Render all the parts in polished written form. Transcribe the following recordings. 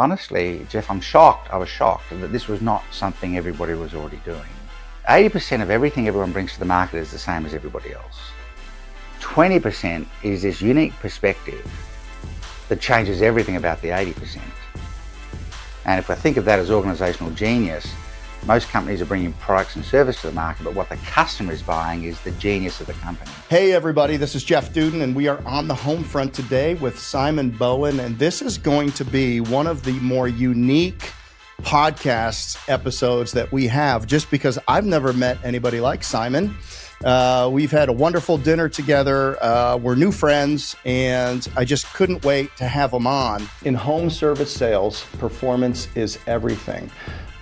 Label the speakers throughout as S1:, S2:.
S1: Honestly, Jeff, I'm shocked. I was shocked that this was not something everybody was already doing. 80% of everything everyone brings to the market is the same as everybody else. 20% is this unique perspective that changes everything about the 80%. And if I think of that as organizational genius, most companies are bringing products and services to the market, but what the customer is buying is the genius of the company.
S2: Hey everybody, this is Jeff Dudan, and we are on the home front today with Simon Bowen, and this is going to be one of the more unique podcast episodes that we have, just because I've never met anybody like Simon. We've had a wonderful dinner together. We're new friends, and I just couldn't wait to have him on. In home service sales, performance is everything.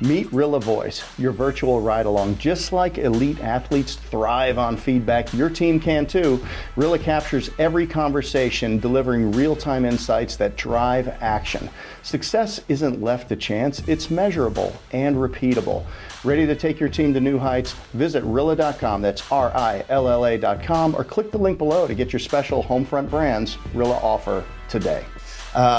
S2: Meet Rilla Voice, your virtual ride-along. Just like elite athletes thrive on feedback, your team can too. Rilla captures every conversation, delivering real-time insights that drive action. Success isn't left to chance, it's measurable and repeatable. Ready to take your team to new heights? Visit Rilla.com, that's RILLA.com, or click the link below to get your special Homefront Brands Rilla offer today.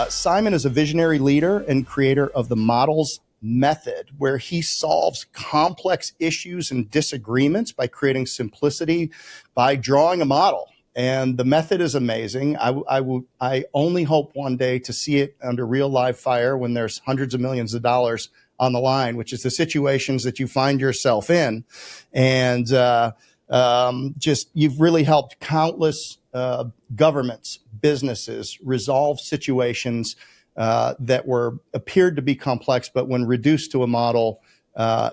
S2: Simon is a visionary leader and creator of the Models Method, where he solves complex issues and disagreements by creating simplicity by drawing a model. And the method is amazing. I only hope one day to see it under real live fire when there's hundreds of millions of dollars on the line, which is the situations that you find yourself in. And just you've really helped countless governments, businesses resolve situations that appeared to be complex, but when reduced to a model,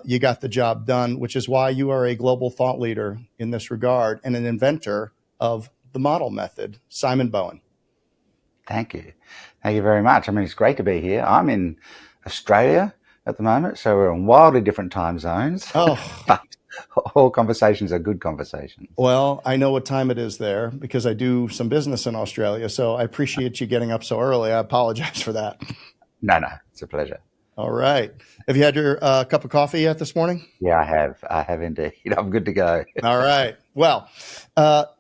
S2: you got the job done, which is why you are a global thought leader in this regard and an inventor of the model method. Simon Bowen.
S1: Thank you. Thank you very much. I mean, it's great to be here. I'm in Australia at the moment, so we're in wildly different time zones.
S2: Oh.
S1: But all conversations are good conversations.
S2: Well, I know what time it is there because I do some business in Australia, so I appreciate you getting up so early. I apologize for that.
S1: No, it's a pleasure.
S2: All right. Have you had your cup of coffee yet this morning?
S1: Yeah, I have indeed. I'm good to go.
S2: All right. Well,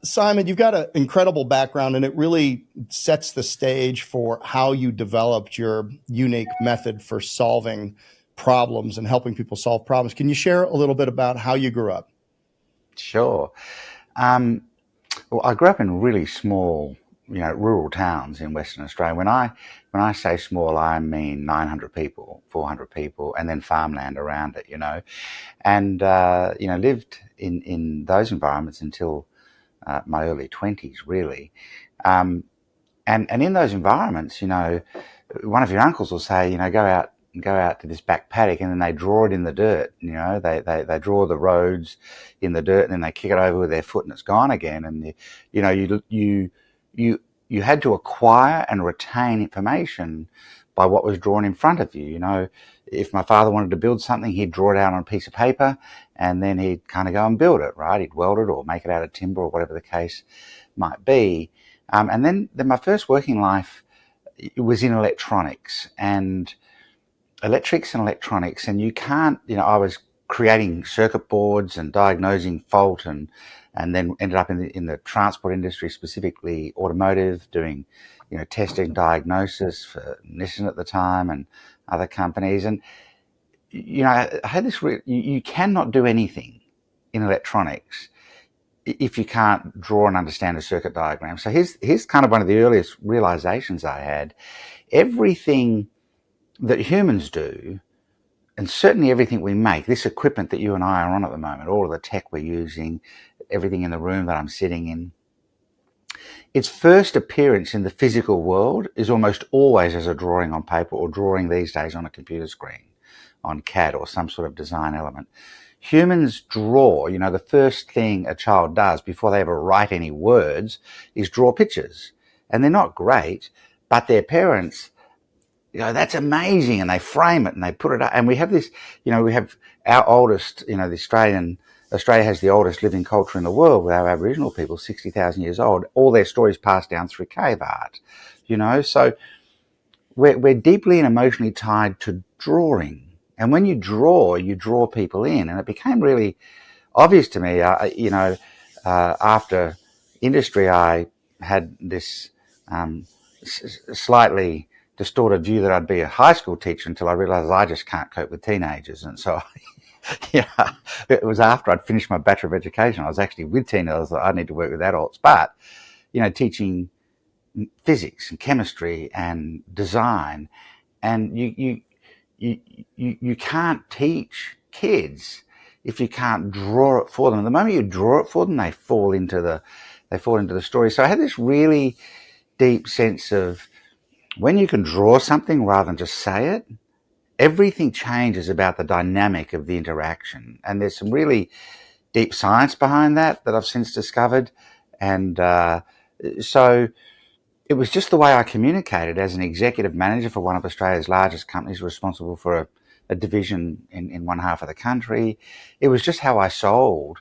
S2: Simon, you've got an incredible background, and it really sets the stage for how you developed your unique method for solving problems and helping people solve problems. Can you share a little bit about how you grew up?
S1: Sure. Well, I grew up in really small, rural towns in Western Australia. When I say small, I mean 900 people, 400 people, and then farmland around it, and lived in those environments until my early 20s, really. And in those environments, one of your uncles will say, go out to this back paddock, and then they draw it in the dirt. They draw the roads in the dirt, and then they kick it over with their foot, and it's gone again. And you had to acquire and retain information by what was drawn in front of you. If my father wanted to build something, he'd draw it out on a piece of paper, and then he'd kind of go and build it, right? He'd weld it or make it out of timber or whatever the case might be. And then my first working life was in electronics and electronics, and you can't, I was creating circuit boards and diagnosing fault, and then ended up in the transport industry, specifically automotive, doing, testing, diagnosis for Nissan at the time and other companies. And, I had this, you cannot do anything in electronics if you can't draw and understand a circuit diagram. So here's kind of one of the earliest realizations I had. Everything that humans do, and certainly everything we make, this equipment that you and I are on at the moment, all of the tech we're using, everything in the room that I'm sitting in, its first appearance in the physical world is almost always as a drawing on paper, or drawing these days on a computer screen, on CAD or some sort of design element. Humans draw, the first thing a child does before they ever write any words is draw pictures. And they're not great, but their parents, that's amazing, and they frame it and they put it up. And we have this, we have our oldest, Australia has the oldest living culture in the world with our Aboriginal people, 60,000 years old. All their stories passed down through cave art, so we're deeply and emotionally tied to drawing. And when you draw people in. And it became really obvious to me, after industry, I had this slightly distorted view that I'd be a high school teacher until I realised I just can't cope with teenagers. And so, it was after I'd finished my Bachelor of Education, I was actually with teenagers that I need to work with adults. But, teaching physics and chemistry and design, and you can't teach kids if you can't draw it for them. And the moment you draw it for them, they fall into the story. So I had this really deep sense of, when you can draw something rather than just say it, everything changes about the dynamic of the interaction. And there's some really deep science behind that I've since discovered. And so it was just the way I communicated as an executive manager for one of Australia's largest companies, responsible for a division in one half of the country. It was just how I sold,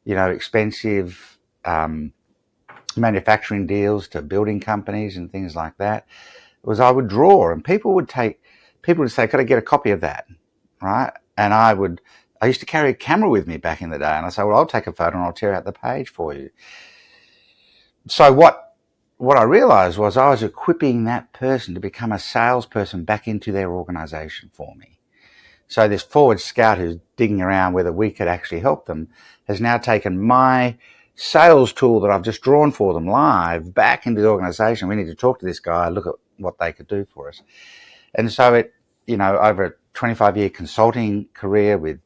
S1: expensive manufacturing deals to building companies and things like that. It was, I would draw, and people would say, "Could I get a copy of that?" Right? And I used to carry a camera with me back in the day, and I say, "Well, I'll take a photo and I'll tear out the page for you." So what I realized was I was equipping that person to become a salesperson back into their organization for me. So this forward scout who's digging around whether we could actually help them has now taken my sales tool that I've just drawn for them live back into the organization. We need to talk to this guy, look at what they could do for us. And so over a 25-year consulting career with,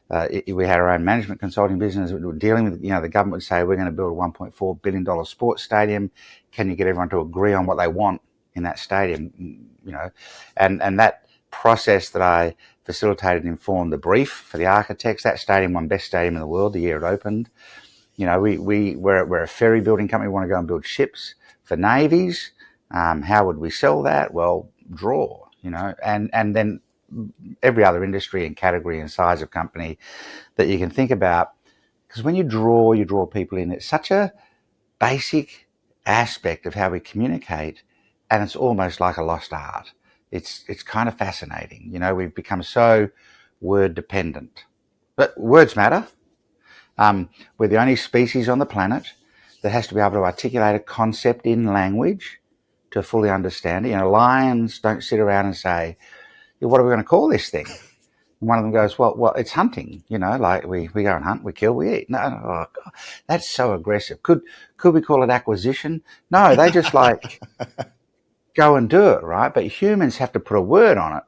S1: we had our own management consulting business. We were dealing with, the government would say, we're going to build a $1.4 billion sports stadium. Can you get everyone to agree on what they want in that stadium? And that process that I facilitated and informed the brief for the architects. That stadium won best stadium in the world the year it opened. We're a ferry building company. We want to go and build ships for navies. How would we sell that? Well, draw, and then every other industry and category and size of company that you can think about. Because when you draw people in. It's such a basic aspect of how we communicate, and it's almost like a lost art. It's kind of fascinating. We've become so word dependent. But words matter. We're the only species on the planet that has to be able to articulate a concept in language to fully understand it. Lions don't sit around and say, what are we going to call this thing? And one of them goes, well, it's hunting. Like we go and hunt, we kill, we eat. No, oh God, that's so aggressive. Could we call it acquisition? No, they just go and do it, right? But humans have to put a word on it.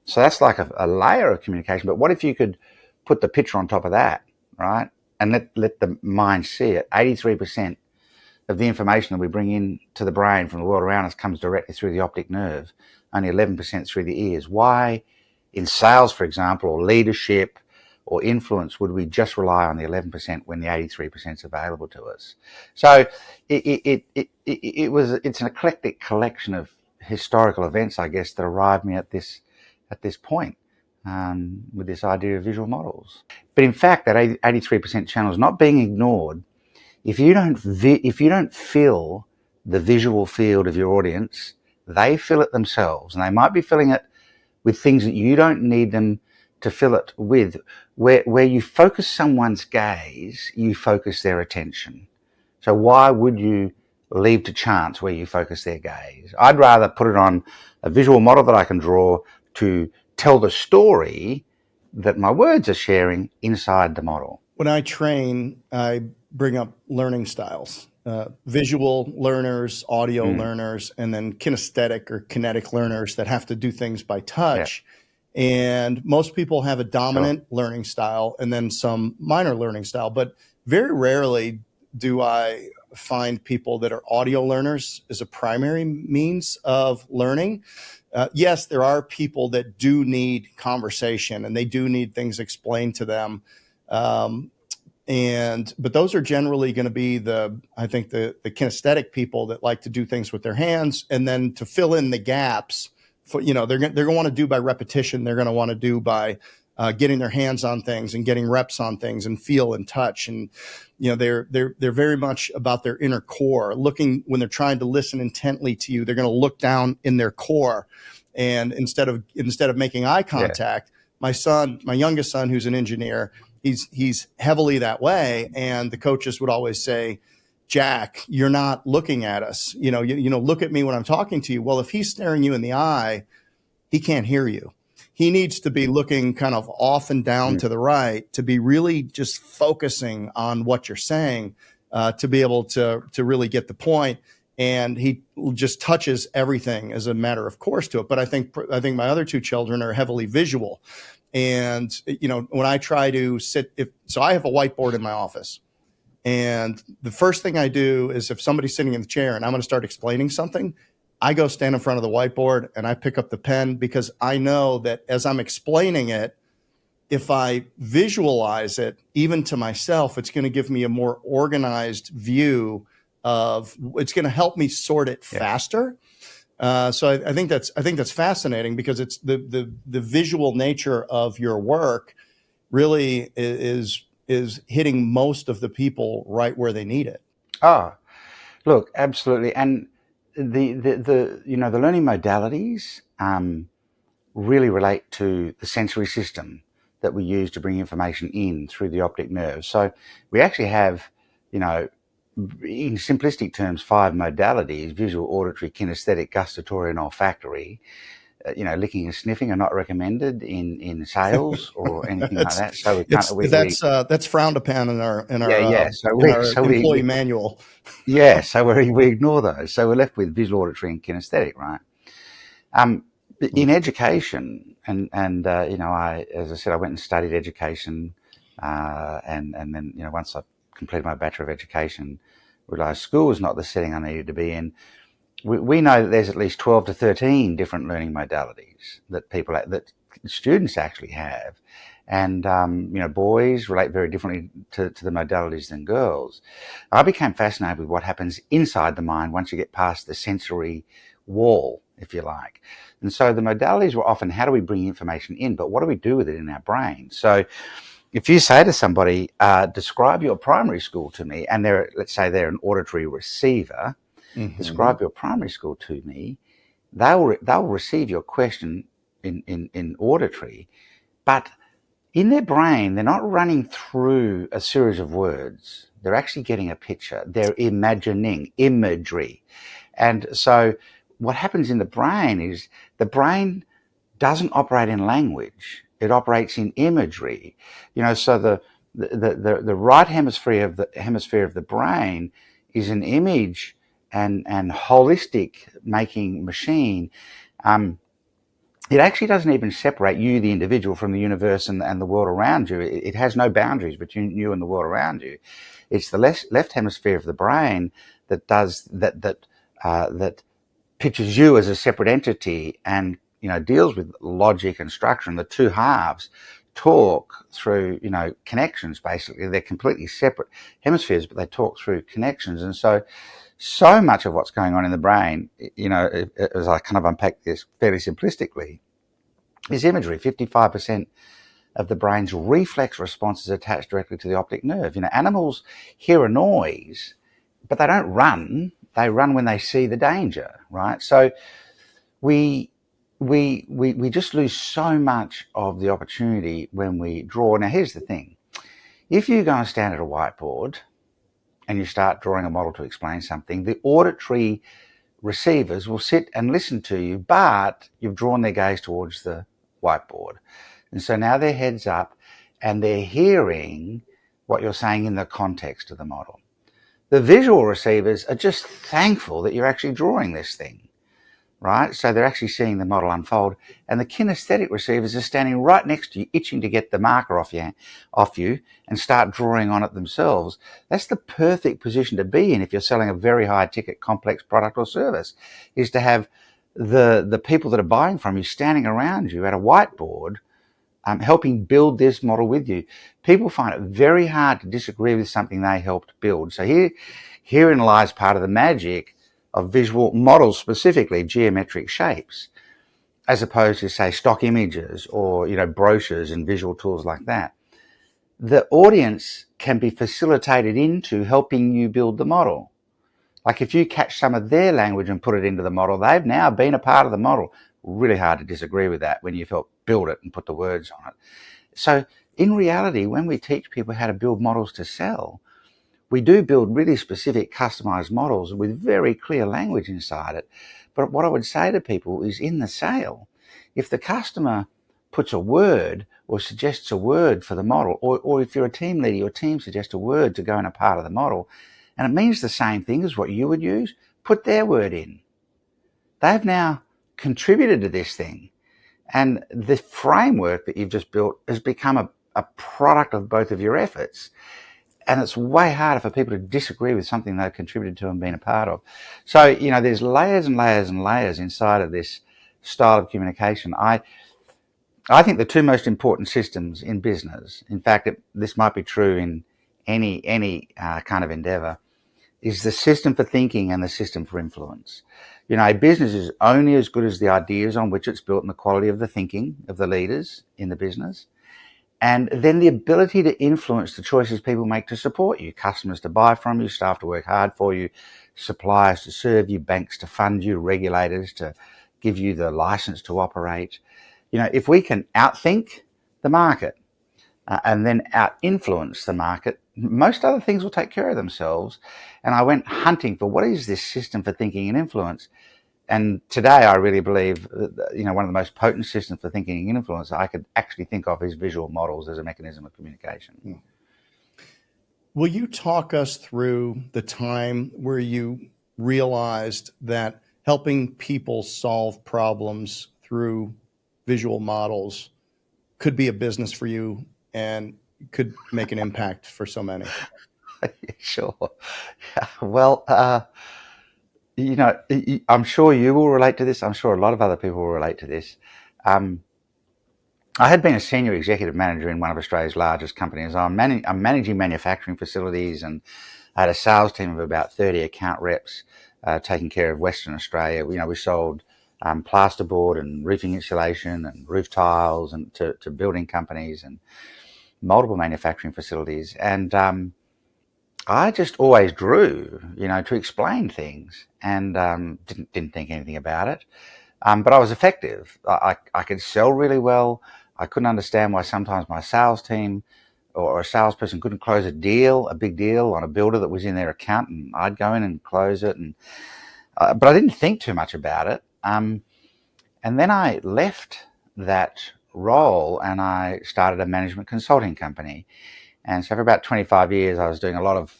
S1: So that's like a layer of communication. But what if you could put the picture on top of that, right? And let the mind see it. 83% of the information that we bring in to the brain from the world around us comes directly through the optic nerve, only 11% through the ears. Why, in sales, for example, or leadership or influence, would we just rely on the 11% when the 83% is available to us? So it's an eclectic collection of historical events, I guess, that arrived me at this point. With this idea of visual models. But in fact, that 83% channel is not being ignored. If you don't fill the visual field of your audience, they fill it themselves, and they might be filling it with things that you don't need them to fill it with. Where you focus someone's gaze, you focus their attention. So why would you leave to chance where you focus their gaze? I'd rather put it on a visual model that I can draw to tell the story that my words are sharing inside the model.
S2: When I train, I bring up learning styles, visual learners, audio learners, and then kinesthetic or kinetic learners that have to do things by touch. Yeah. And most people have a dominant learning style and then some minor learning style, but very rarely do I find people that are audio learners as a primary means of learning. Yes, there are people that do need conversation and they do need things explained to them. But those are generally going to be the kinesthetic people that like to do things with their hands, and then to fill in the gaps for, they're going to want to do by repetition. They're going to want to do by getting their hands on things and getting reps on things and feel and touch. And, they're very much about their inner core. Looking, when they're trying to listen intently to you, they're going to look down in their core. And instead of making eye contact, my youngest son, who's an engineer, he's heavily that way. And the coaches would always say, Jack, you're not looking at us. Look at me when I'm talking to you. Well, if he's staring you in the eye, he can't hear you. He needs to be looking kind of off and down to the right to be really just focusing on what you're saying, to be able to really get the point. And he just touches everything as a matter of course to it. But I think my other two children are heavily visual. And, when I try to so I have a whiteboard in my office. And the first thing I do is if somebody's sitting in the chair and I'm going to start explaining something, I go stand in front of the whiteboard and I pick up the pen, because I know that as I'm explaining it, if I visualize it, even to myself, it's going to give me a more organized view it's going to help me sort it faster. So I think that's fascinating, because it's the visual nature of your work really is hitting most of the people right where they need it.
S1: Oh, look, absolutely. And the learning modalities really relate to the sensory system that we use to bring information in through the optic nerve. So we actually have, in simplistic terms, 5 modalities: visual, auditory, kinesthetic, gustatory, and olfactory. Licking and sniffing are not recommended in sales or anything like that. So
S2: that's frowned upon in our
S1: So
S2: employee manual.
S1: Yeah, so we ignore those. So we're left with visual, auditory, and kinesthetic, right? In education, and as I said, I went and studied education, and then once I completed my Bachelor of Education, realised school was not the setting I needed to be in. We know that there's at least 12 to 13 different learning modalities that students actually have. And, boys relate very differently to the modalities than girls. I became fascinated with what happens inside the mind once you get past the sensory wall, if you like. And so the modalities were often, how do we bring information in, but what do we do with it in our brain? So if you say to somebody, describe your primary school to me, and let's say they're an auditory receiver, describe your primary school to me, they'll receive your question in auditory, but in their brain, they're not running through a series of words. They're actually getting a picture. They're imagining imagery. And so what happens in the brain is the brain doesn't operate in language. It operates in imagery. So the right hemisphere of the brain is an image and holistic making machine. It actually doesn't even separate you, the individual, from the universe and the world around you. It has no boundaries between you and the world around you. It's the left hemisphere of the brain that does that pictures you as a separate entity and deals with logic and structure. And the two halves talk through connections. Basically, they're completely separate hemispheres, but they talk through connections. And so much of what's going on in the brain, as I kind of unpack this fairly simplistically, is imagery. 55% of the brain's reflex response is attached directly to the optic nerve. Animals hear a noise, but they don't run. They run when they see the danger, right? So we just lose so much of the opportunity when we draw. Now, here's the thing. If you go and stand at a whiteboard and you start drawing a model to explain something, the auditory receivers will sit and listen to you, but you've drawn their gaze towards the whiteboard. And so now their head's up and they're hearing what you're saying in the context of the model. The visual receivers are just thankful that you're actually drawing this thing, right? So they're actually seeing the model unfold. And the kinesthetic receivers are standing right next to you, itching to get the marker off you and start drawing on it themselves. That's the perfect position to be in if you're selling a very high ticket, complex product or service, is to have the people that are buying from you standing around you at a whiteboard, helping build this model with you. People find it very hard to disagree with something they helped build. So herein lies part of the magic of visual models, specifically geometric shapes, as opposed to, say, stock images or brochures and visual tools like that. The audience can be facilitated into helping you build the model. Like if you catch some of their language and put it into the model, they've now been a part of the model. Really hard to disagree with that when you've helped build it and put the words on it. So in reality, when we teach people how to build models to sell, we do build really specific customized models with very clear language inside it. But what I would say to people is, in the sale, if the customer puts a word or suggests a word for the model, or if you're a team leader, your team suggests a word to go in a part of the model, and it means the same thing as what you would use, put their word in. They've now contributed to this thing. And the framework that you've just built has become a product of both of your efforts. And it's way harder for people to disagree with something they've contributed to and been a part of. So, there's layers and layers and layers inside of this style of communication. I think the two most important systems in business, in fact, this might be true in any kind of endeavor, is the system for thinking and the system for influence. A business is only as good as the ideas on which it's built and the quality of the thinking of the leaders in the business. And then the ability to influence the choices people make to support you, customers to buy from you, staff to work hard for you, suppliers to serve you, banks to fund you, regulators to give you the license to operate. If we can outthink the market and then out-influence the market, most other things will take care of themselves. And I went hunting for what is this system for thinking and influence. And today I really believe that, one of the most potent systems for thinking and influence I could actually think of is visual models as a mechanism of communication.
S2: Will you talk us through the time where you realized that helping people solve problems through visual models could be a business for you and could make an impact for so many?
S1: Sure. Well, I'm sure you will relate to this. I'm sure a lot of other people will relate to this. I had been a senior executive manager in one of Australia's largest companies. I'm managing manufacturing facilities, and I had a sales team of about 30 account reps taking care of Western Australia. We sold plasterboard and roofing insulation and roof tiles and to building companies and multiple manufacturing facilities. And I just always drew, to explain things, and didn't think anything about it. But I was effective. I could sell really well. I couldn't understand why sometimes my sales team or a salesperson couldn't close a big deal on a builder that was in their account, and I'd go in and close it. But I didn't think too much about it. And then I left that role and I started a management consulting company. And so for about 25 years, I was doing a lot of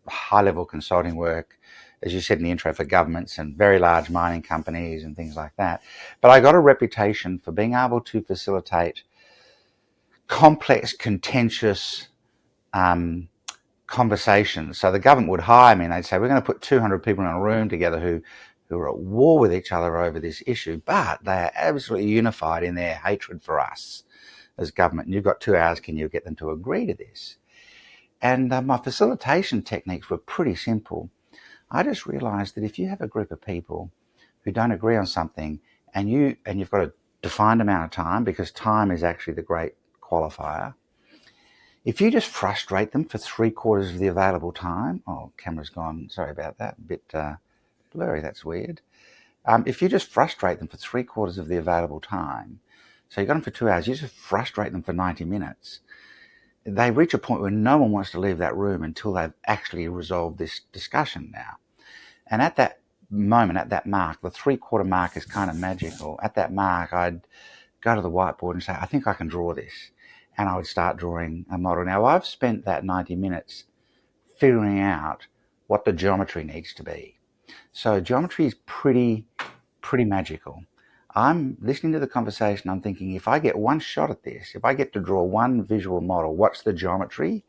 S1: high-level consulting work, as you said in the intro, for governments and very large mining companies and things like that. But I got a reputation for being able to facilitate complex, contentious conversations. So the government would hire me and they'd say, we're going to put 200 people in a room together who are at war with each other over this issue, but they are absolutely unified in their hatred for us as government. And you've got 2 hours, can you get them to agree to this? And my facilitation techniques were pretty simple. I just realized that if you have a group of people who don't agree on something and you've got a defined amount of time, because time is actually the great qualifier, if you just frustrate them for 3/4 of the available time, camera's gone, sorry about that, a bit blurry, that's weird. If you just frustrate them for 3/4 of the available time, so you've got them for 2 hours, you just frustrate them for 90 minutes, they reach a point where no one wants to leave that room until they've actually resolved this discussion now. And at that moment, at that mark, the 3/4 mark is kind of magical. At that mark, I'd go to the whiteboard and say, I think I can draw this. And I would start drawing a model. Now, I've spent that 90 minutes figuring out what the geometry needs to be. So geometry is pretty magical. I'm listening to the conversation. I'm thinking, if I get one shot at this, if I get to draw one visual model, what's the geometry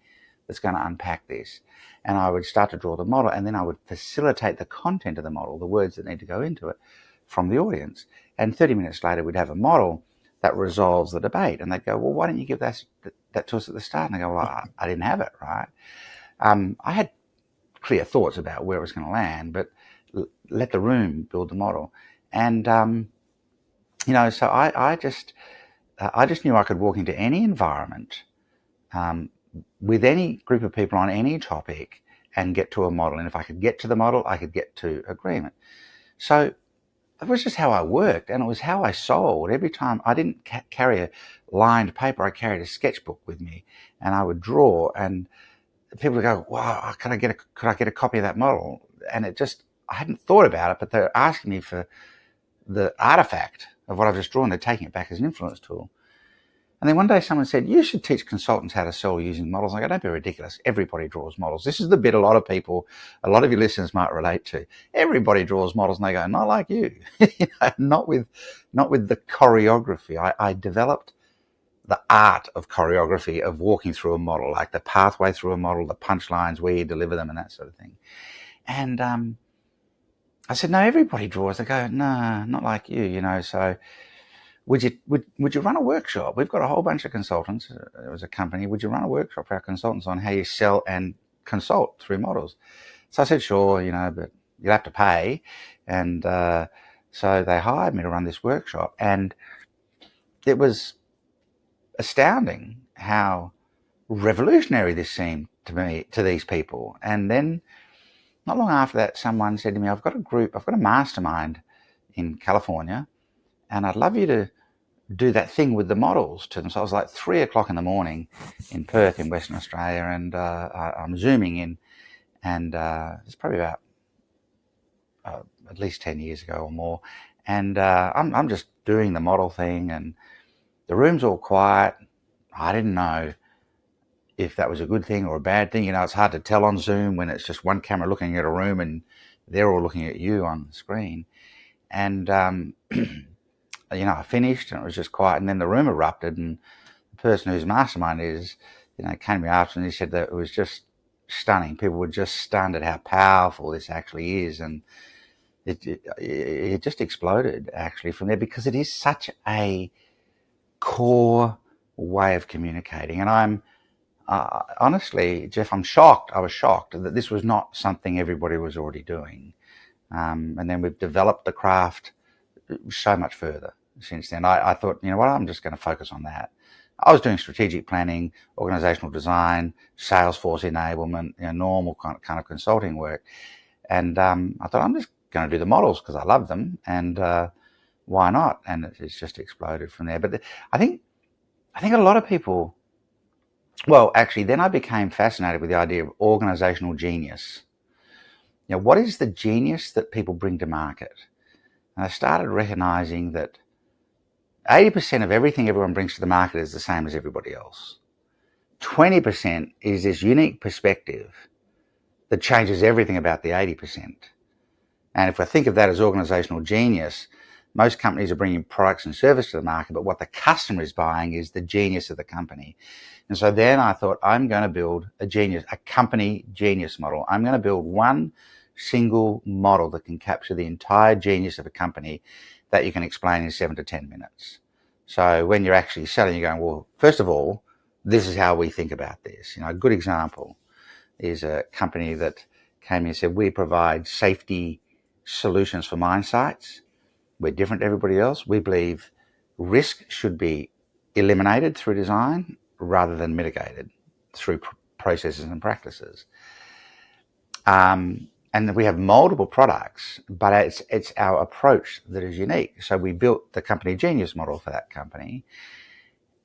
S1: that's going to unpack this? And I would start to draw the model, and then I would facilitate the content of the model, the words that need to go into it, from the audience. And 30 minutes later, we'd have a model that resolves the debate. And they'd go, well, why didn't you give that to us at the start? And I go, well, I didn't have it, right? I had clear thoughts about where it was going to land, but let the room build the model. And so I just knew I could walk into any environment with any group of people on any topic and get to a model. And if I could get to the model, I could get to agreement. So it was just how I worked, and it was how I sold. Every time I didn't carry a lined paper, I carried a sketchbook with me, and I would draw. And people would go, wow, could I get a copy of that model? And I hadn't thought about it, but they're asking me for the artifact of what I've just drawn. They're taking it back as an influence tool. And then one day someone said, you should teach consultants how to sell using models. I go, don't be ridiculous. Everybody draws models. This is the bit a lot of your listeners might relate to. Everybody draws models, and they go, not like you. Not with the choreography. I developed the art of choreography, of walking through a model, like the pathway through a model, the punchlines, where you deliver them and that sort of thing. And I said, no, everybody draws. They go, no, not like you, so would you run a workshop? We've got a whole bunch of consultants. It was a company. Would you run a workshop for our consultants on how you sell and consult through models? So I said, sure, but you'll have to pay. And so they hired me to run this workshop. And it was astounding how revolutionary this seemed to these people. And then not long after that, someone said to me, I've got a mastermind in California, and I'd love you to do that thing with the models to them. So I was like 3 o'clock in the morning in Perth in Western Australia, and I'm zooming in, and it's probably about at least 10 years ago or more. And I'm just doing the model thing, and the room's all quiet. I didn't know if that was a good thing or a bad thing. It's hard to tell on Zoom when it's just one camera looking at a room and they're all looking at you on the screen. And, I finished and it was just quiet. And then the room erupted, and the person whose mastermind is, came to me after, and he said that it was just stunning. People were just stunned at how powerful this actually is. And it just exploded actually from there, because it is such a core way of communicating. And I'm, honestly, Jeff, I was shocked that this was not something everybody was already doing. And then we've developed the craft so much further since then. I thought, you know what, I'm just going to focus on that. I was doing strategic planning, organizational design, Salesforce enablement, normal kind of consulting work. And I thought, I'm just going to do the models because I love them, and why not? And it's just exploded from there. But I think a lot of people, well, actually, then I became fascinated with the idea of organizational genius. What is the genius that people bring to market? And I started recognizing that 80% of everything everyone brings to the market is the same as everybody else. 20% is this unique perspective that changes everything about the 80%. And if I think of that as organizational genius, most companies are bringing products and services to the market, but what the customer is buying is the genius of the company. And so then I thought, I'm going to build a company genius model. I'm going to build one single model that can capture the entire genius of a company that you can explain in 7 to 10 minutes. So when you're actually selling, you're going, well, first of all, this is how we think about this. A good example is a company that came in and said, we provide safety solutions for mine sites. We're different to everybody else. We believe risk should be eliminated through design rather than mitigated through processes and practices. And we have multiple products, but it's our approach that is unique. So we built the company genius model for that company.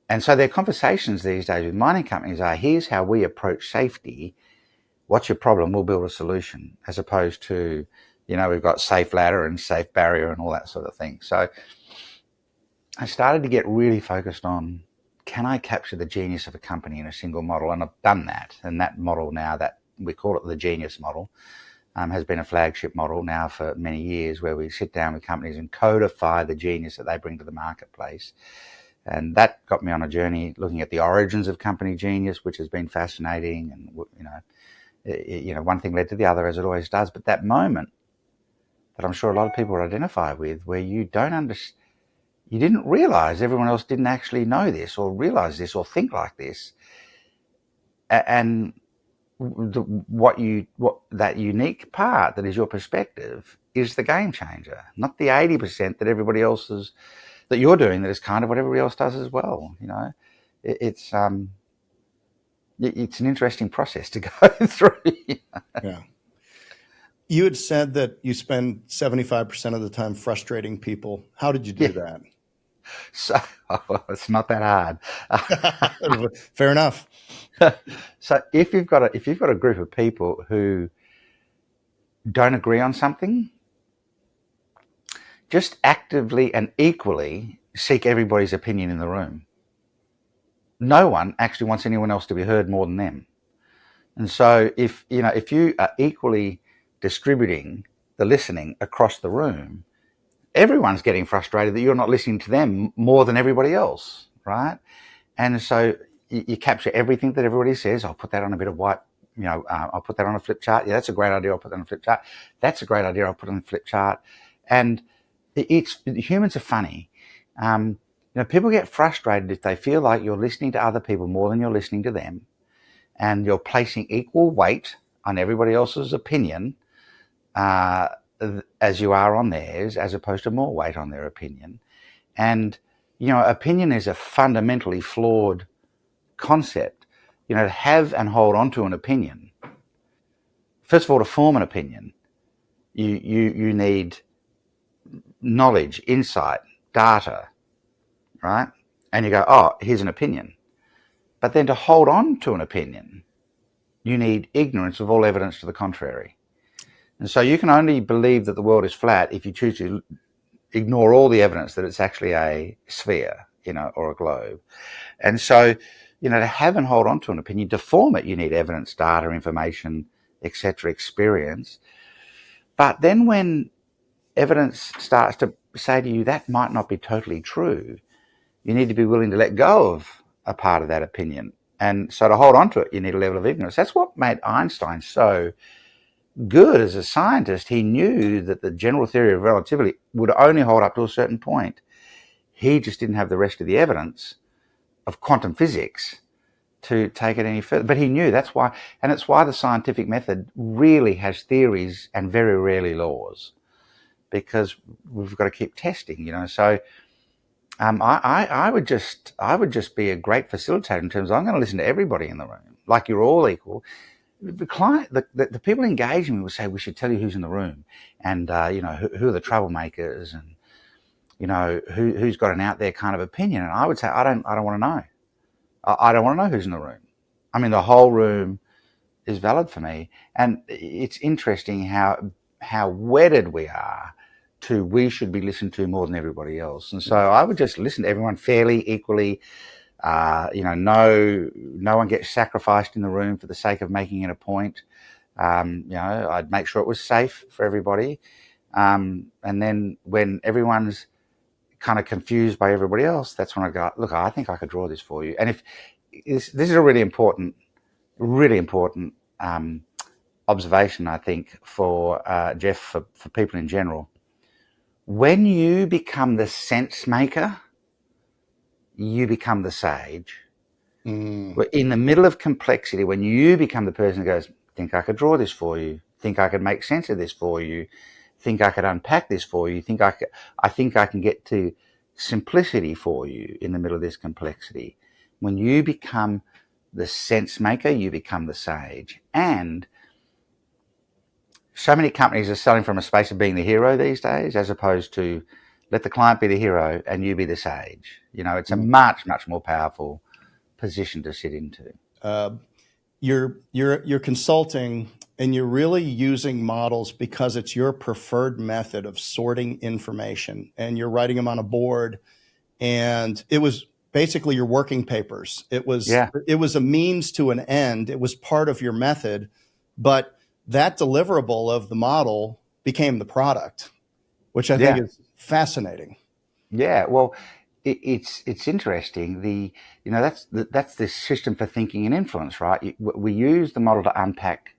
S1: And so their conversations these days with mining companies are, here's how we approach safety. What's your problem? We'll build a solution, as opposed to, we've got safe ladder and safe barrier and all that sort of thing. So I started to get really focused on, can I capture the genius of a company in a single model? And I've done that. And that model now, that we call it the genius model, has been a flagship model now for many years, where we sit down with companies and codify the genius that they bring to the marketplace. And that got me on a journey looking at the origins of company genius, which has been fascinating. And, one thing led to the other, as it always does. But that moment that I'm sure a lot of people would identify with, where you didn't realize everyone else didn't actually know this or realize this or think like this. And that unique part that is your perspective is the game changer, not the 80% that everybody else is, that you're doing, that is kind of what everybody else does as well. It's an interesting process to go through.
S2: Yeah. You had said that you spend 75% of the time frustrating people. How did you do that?
S1: So it's not that hard.
S2: Fair enough.
S1: So if you've got a group of people who don't agree on something, just actively and equally seek everybody's opinion in the room. No one actually wants anyone else to be heard more than them. And so if you are equally distributing the listening across the room, everyone's getting frustrated that you're not listening to them more than everybody else, right? And so you capture everything that everybody says. I'll put that on a bit of white, I'll put that on a flip chart. Yeah, that's a great idea. I'll put that on a flip chart. That's a great idea. I'll put it on a flip chart. And humans are funny. People get frustrated if they feel like you're listening to other people more than you're listening to them, and you're placing equal weight on everybody else's opinion as you are on theirs, as opposed to more weight on their opinion. And opinion is a fundamentally flawed concept. To have and hold on to an opinion. First of all, to form an opinion, you need knowledge, insight, data, right? And you go, oh, here's an opinion. But then to hold on to an opinion, you need ignorance of all evidence to the contrary. And so you can only believe that the world is flat if you choose to ignore all the evidence that it's actually a sphere, or a globe. And so, to have and hold on to an opinion, to form it, you need evidence, data, information, etc., experience. But then when evidence starts to say to you that might not be totally true, you need to be willing to let go of a part of that opinion. And so to hold on to it, you need a level of ignorance. That's what made Einstein so good as a scientist. He knew that the general theory of relativity would only hold up to a certain point. He just didn't have the rest of the evidence of quantum physics to take it any further. But he knew that's why, and it's why the scientific method really has theories and very rarely laws, because we've got to keep testing, So I would just be a great facilitator in terms of, I'm going to listen to everybody in the room, like you're all equal. The client, the people engaging me will say, we should tell you who's in the room, and who are the troublemakers, and who's got an out there kind of opinion. And I would say, I don't want to know. I don't want to know who's in the room. I mean, the whole room is valid for me. And it's interesting how wedded we are to we should be listened to more than everybody else. And so I would just listen to everyone fairly, equally. No one gets sacrificed in the room for the sake of making it a point. I'd make sure it was safe for everybody. And then when everyone's kind of confused by everybody else, that's when I go, look, I think I could draw this for you. And if this is a really important observation, I think, for Jeff, for people in general. When you become the sense maker, you become the sage. We're in the middle of complexity. When you become the person who goes, think I could draw this for you, think I could make sense of this for you, think I could unpack this for you, I think I can get to simplicity for you in the middle of this complexity. When you become the sense maker, you become the sage. And so many companies are selling from a space of being the hero these days, as opposed to let the client be the hero and you be the sage. It's a much, much more powerful position to sit into.
S2: You're consulting, and you're really using models because it's your preferred method of sorting information, and you're writing them on a board, and it was basically your working papers. It was a means to an end. It was part of your method, but that deliverable of the model became the product, which I think is fascinating.
S1: Yeah, well, it's interesting. That's the system for thinking and influence, right? We use the model to unpack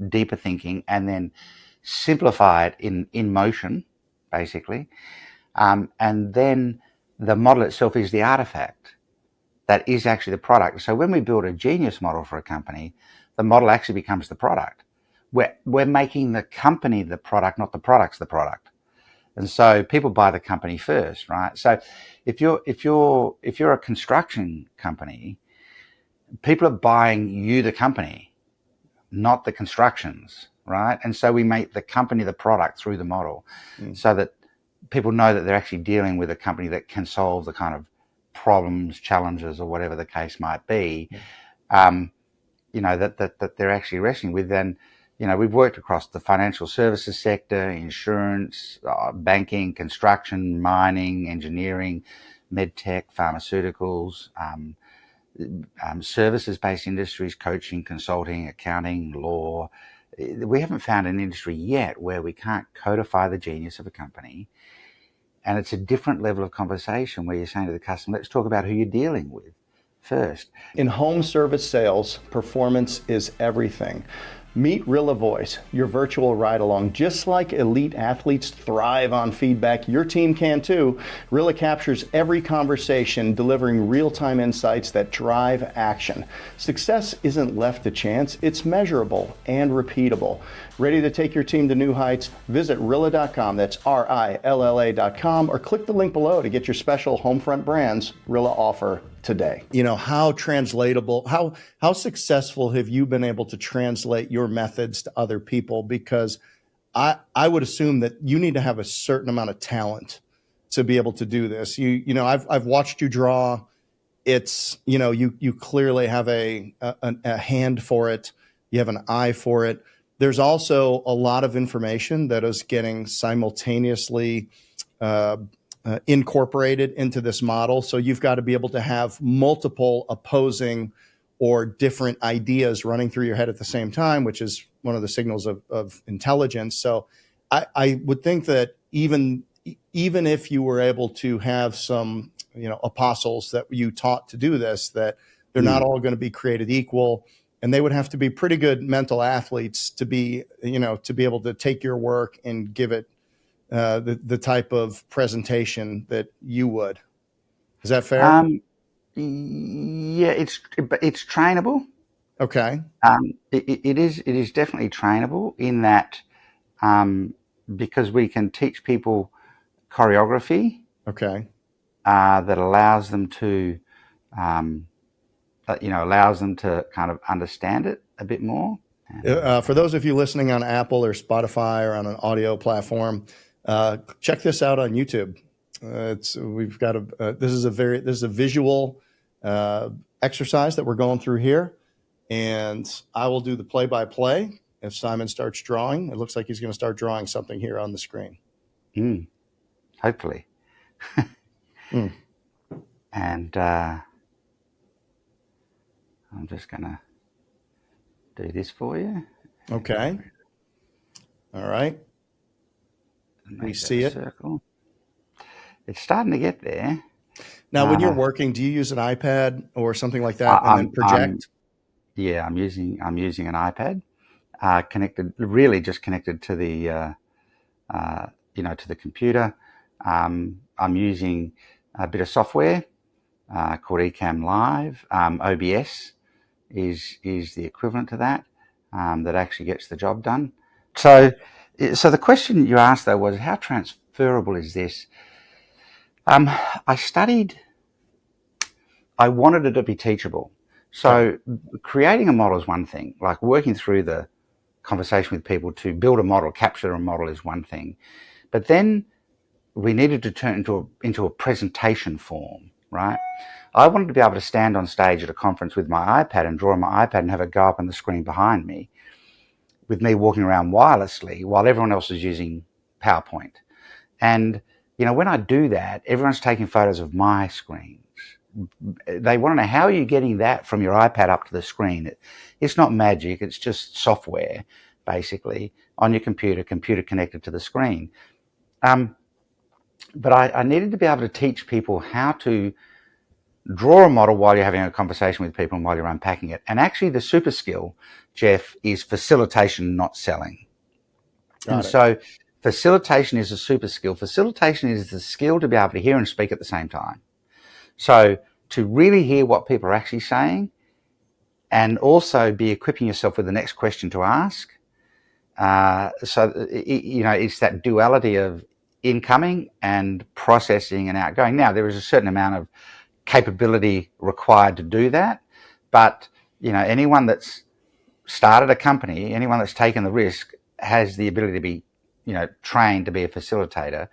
S1: deeper thinking and then simplify it in motion, basically. And then the model itself is the artifact that is actually the product. So when we build a genius model for a company, the model actually becomes the product. We're making the company the product, not the product's the product. And so people buy the company first, right? So if you're a construction company, people are buying you, the company, not the constructions, right? And so we make the company the product through the model, so that people know that they're actually dealing with a company that can solve the kind of problems, challenges, or whatever the case might be, that they're actually wrestling with. And, we've worked across the financial services sector, insurance, banking, construction, mining, engineering, medtech, pharmaceuticals, services-based industries, coaching, consulting, accounting, law. We haven't found an industry yet where we can't codify the genius of a company. And it's a different level of conversation where you're saying to the customer, let's talk about who you're dealing with first.
S2: In home service sales, performance is everything. Meet Rilla Voice, your virtual ride-along. Just like elite athletes thrive on feedback, your team can too. Rilla captures every conversation, delivering real-time insights that drive action. Success isn't left to chance, it's measurable and repeatable. Ready to take your team to new heights? Visit Rilla.com, that's RILLA.com, or click the link below to get your special Homefront Brands Rilla offer today. How translatable, how successful have you been able to translate your methods to other people? Because I would assume that you need to have a certain amount of talent to be able to do this. I've watched you draw. It's, you clearly have a hand for it. You have an eye for it. There's also a lot of information that is getting simultaneously incorporated into this model. So you've got to be able to have multiple opposing or different ideas running through your head at the same time, which is one of the signals of intelligence. So I would think that even if you were able to have some, apostles that you taught to do this, that they're not all going to be created equal. And they would have to be pretty good mental athletes to be able to take your work and give it the type of presentation that you would. Is that fair?
S1: Yeah, it's trainable.
S2: Okay.
S1: It is definitely trainable in that because we can teach people choreography.
S2: Okay.
S1: That allows them to kind of understand it a bit more.
S2: For those of you listening on Apple or Spotify or on an audio platform, check this out on YouTube. We've got this is a visual exercise that we're going through here, and I will do the play-by-play if Simon starts drawing. It looks like he's going to start drawing something here on the screen.
S1: Hopefully. And I'm just going to do this for you.
S2: Okay. All right. We see it.
S1: Circle. It's starting to get there.
S2: Now, when you're working, do you use an iPad or something like that and then project?
S1: I'm using an iPad, connected to the to the computer. I'm using a bit of software called Ecamm Live. OBS is the equivalent to that that actually gets the job done. So the question you asked though was, how transferable is this? I wanted it to be teachable. So creating a model is one thing, like working through the conversation with people to build a model, capture a model is one thing. But then we needed to turn into a presentation form, right? I wanted to be able to stand on stage at a conference with my iPad and draw on my iPad and have it go up on the screen behind me with me walking around wirelessly while everyone else is using PowerPoint. And, when I do that, everyone's taking photos of my screens. They want to know, how are you getting that from your iPad up to the screen? It's not magic. It's just software, basically, on your computer connected to the screen. But I needed to be able to teach people how to draw a model while you're having a conversation with people and while you're unpacking it. And actually the super skill, Jeff, is facilitation, not selling. So facilitation is a super skill. Facilitation is the skill to be able to hear and speak at the same time. So to really hear what people are actually saying and also be equipping yourself with the next question to ask. It's that duality of incoming and processing and outgoing. Now, there is a certain amount of capability required to do that, but anyone that's started a company, anyone that's taken the risk has the ability to be trained to be a facilitator.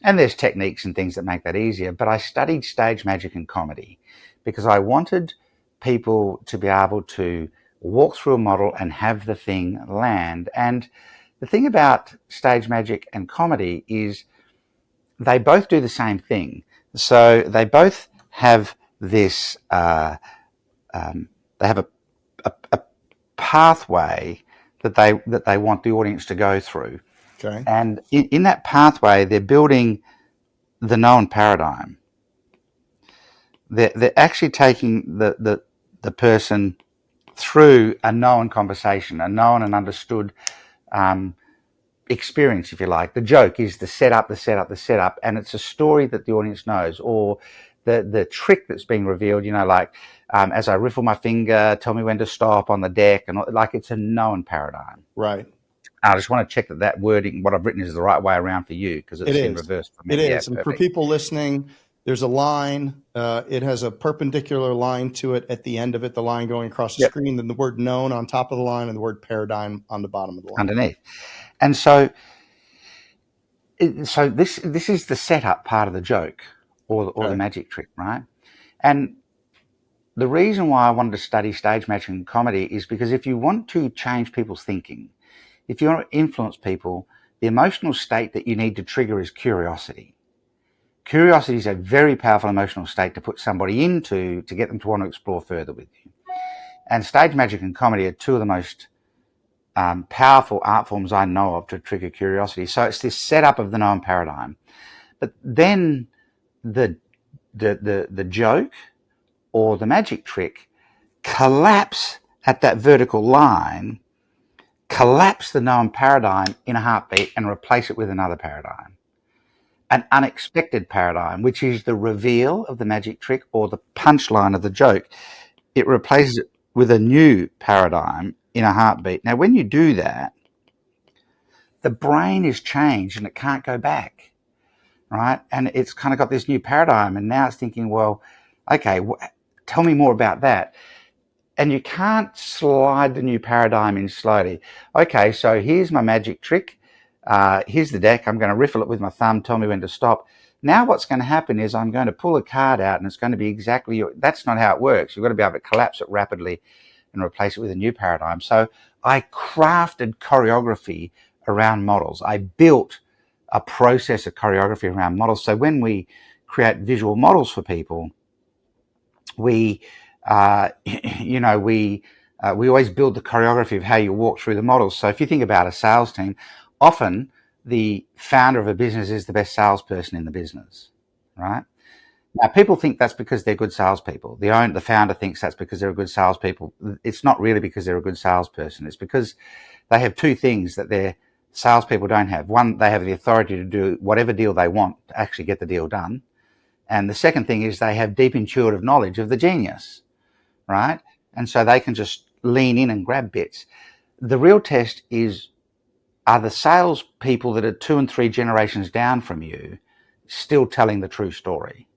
S1: And there's techniques and things that make that easier. But I studied stage magic and comedy because I wanted people to be able to walk through a model and have the thing land. And the thing about stage magic and comedy is they both do the same thing. So they both have this, they have a pathway that they want the audience to go through.
S2: Okay.
S1: And in that pathway, they're building the known paradigm. They're actually taking the person through a known conversation, a known and understood experience, if you like. The joke is the setup, and it's a story that the audience knows, or the trick that's being revealed. Like as I riffle my finger, tell me when to stop on the deck, and like it's a known paradigm.
S2: Right.
S1: I just want to check that wording, what I've written, is the right way around for you, because it's in reverse for me.
S2: It is.
S1: Yeah,
S2: and for people listening, there's a line. It has a perpendicular line to it at the end of it, the line going across the screen, then the word known on top of the line and the word paradigm on the bottom of the line.
S1: Underneath. And so this is the setup part of the joke or the magic trick, right? And the reason why I wanted to study stage magic and comedy is because if you want to change people's thinking, if you want to influence people, the emotional state that you need to trigger is curiosity. Curiosity is a very powerful emotional state to put somebody into, to get them to want to explore further with you. And stage magic and comedy are two of the most powerful art forms I know of to trigger curiosity. So it's this setup of the known paradigm. But then the joke or the magic trick collapse at that vertical line, collapse the known paradigm in a heartbeat and replace it with another paradigm. An unexpected paradigm, which is the reveal of the magic trick or the punchline of the joke. It replaces it with a new paradigm in a heartbeat. Now, when you do that, the brain is changed and it can't go back, right? And it's kind of got this new paradigm, and now it's thinking, well, okay, tell me more about that. And you can't slide the new paradigm in slowly. Okay, so here's my magic trick. Here's the deck. I'm going to riffle it with my thumb. Tell me when to stop. Now what's going to happen is I'm going to pull a card out, and it's going to be exactly that's not how it works. You've got to be able to collapse it rapidly and replace it with a new paradigm. So I crafted choreography around models. I built a process of choreography around models. So when we create visual models for people, we always build the choreography of how you walk through the models. So if you think about a sales team, often the founder of a business is the best salesperson in the business, right? Now, people think that's because they're good salespeople. The founder thinks that's because they're good salespeople. It's not really because they're a good salesperson. It's because they have two things that their salespeople don't have. One, they have the authority to do whatever deal they want to actually get the deal done. And the second thing is they have deep intuitive knowledge of the genius, right? And so they can just lean in and grab bits. The real test is, are the sales people that are 2 and 3 generations down from you still telling the true story?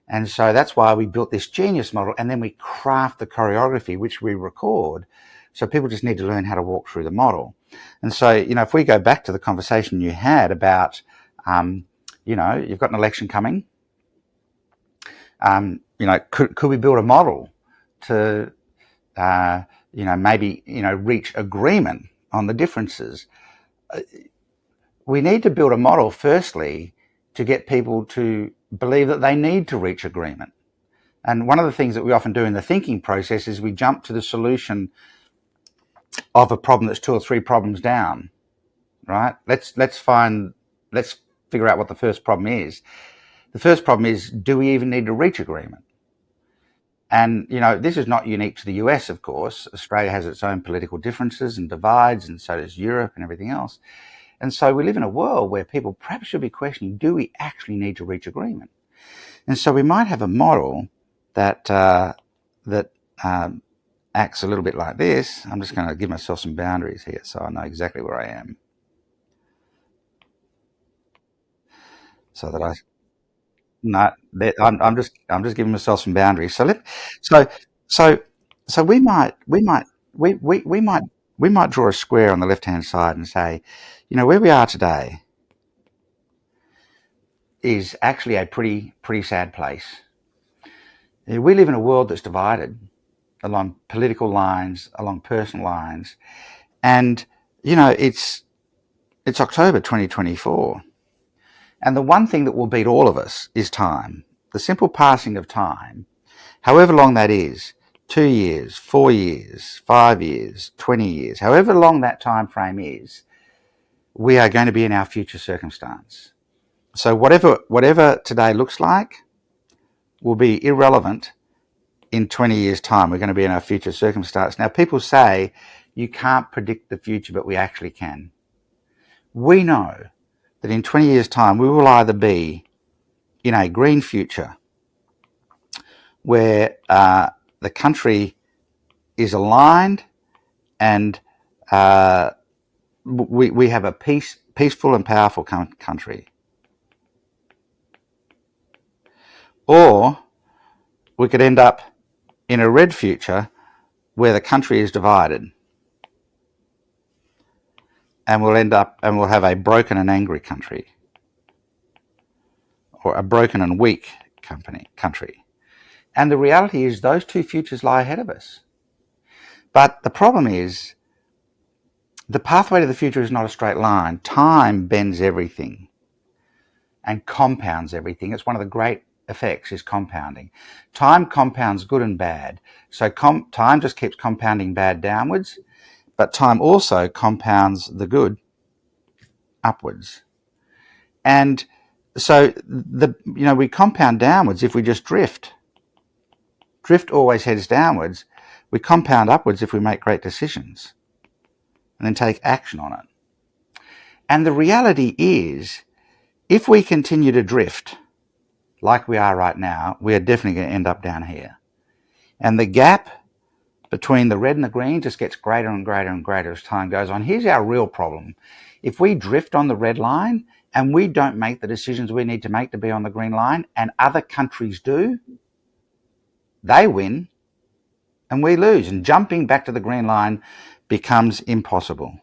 S1: And so that's why we built this genius model, and then we craft the choreography, which we record. So people just need to learn how to walk through the model. And so, if we go back to the conversation you had about, you've got an election coming. Could we build a model to, maybe, reach agreement on the differences? We need to build a model, firstly, to get people to believe that they need to reach agreement. And one of the things that we often do in the thinking process is we jump to the solution of a problem that's 2 or 3 problems down, right? Let's figure out what the first problem is. The first problem is, do we even need to reach agreement? And, this is not unique to the US, of course. Australia has its own political differences and divides, and so does Europe and everything else. And so we live in a world where people perhaps should be questioning, do we actually need to reach agreement? And so we might have a model that acts a little bit like this. I'm just going to give myself some boundaries here so I know exactly where I am. So that I'm just giving myself some boundaries. So we might draw a square on the left hand side and say, where we are today, is actually a pretty sad place. We live in a world that's divided along political lines, along personal lines, and it's October 2024, and the one thing that will beat all of us is time. The simple passing of time, however long that is, 2 years, 4 years, 5 years, 20 years, however long that time frame is, we are going to be in our future circumstance. So whatever today looks like will be irrelevant in 20 years' time. We're going to be in our future circumstance. Now, people say you can't predict the future, but we actually can. We know that in 20 years' time, we will either be in a green future where the country is aligned and we have a peaceful and powerful country, or we could end up in a red future where the country is divided, and we'll have a broken and angry country, or a broken and weak country. And the reality is those two futures lie ahead of us. But the problem is the pathway to the future is not a straight line. Time bends everything and compounds everything. It's one of the great effects is compounding. Time compounds good and bad. So time just keeps compounding bad downwards, but time also compounds the good upwards. And so we compound downwards if we just drift. Drift always heads downwards. We compound upwards if we make great decisions and then take action on it. And the reality is, if we continue to drift like we are right now, we are definitely going to end up down here. And the gap between the red and the green just gets greater and greater and greater as time goes on. Here's our real problem. If we drift on the red line and we don't make the decisions we need to make to be on the green line, and other countries do, they win and we lose. And jumping back to the green line becomes impossible.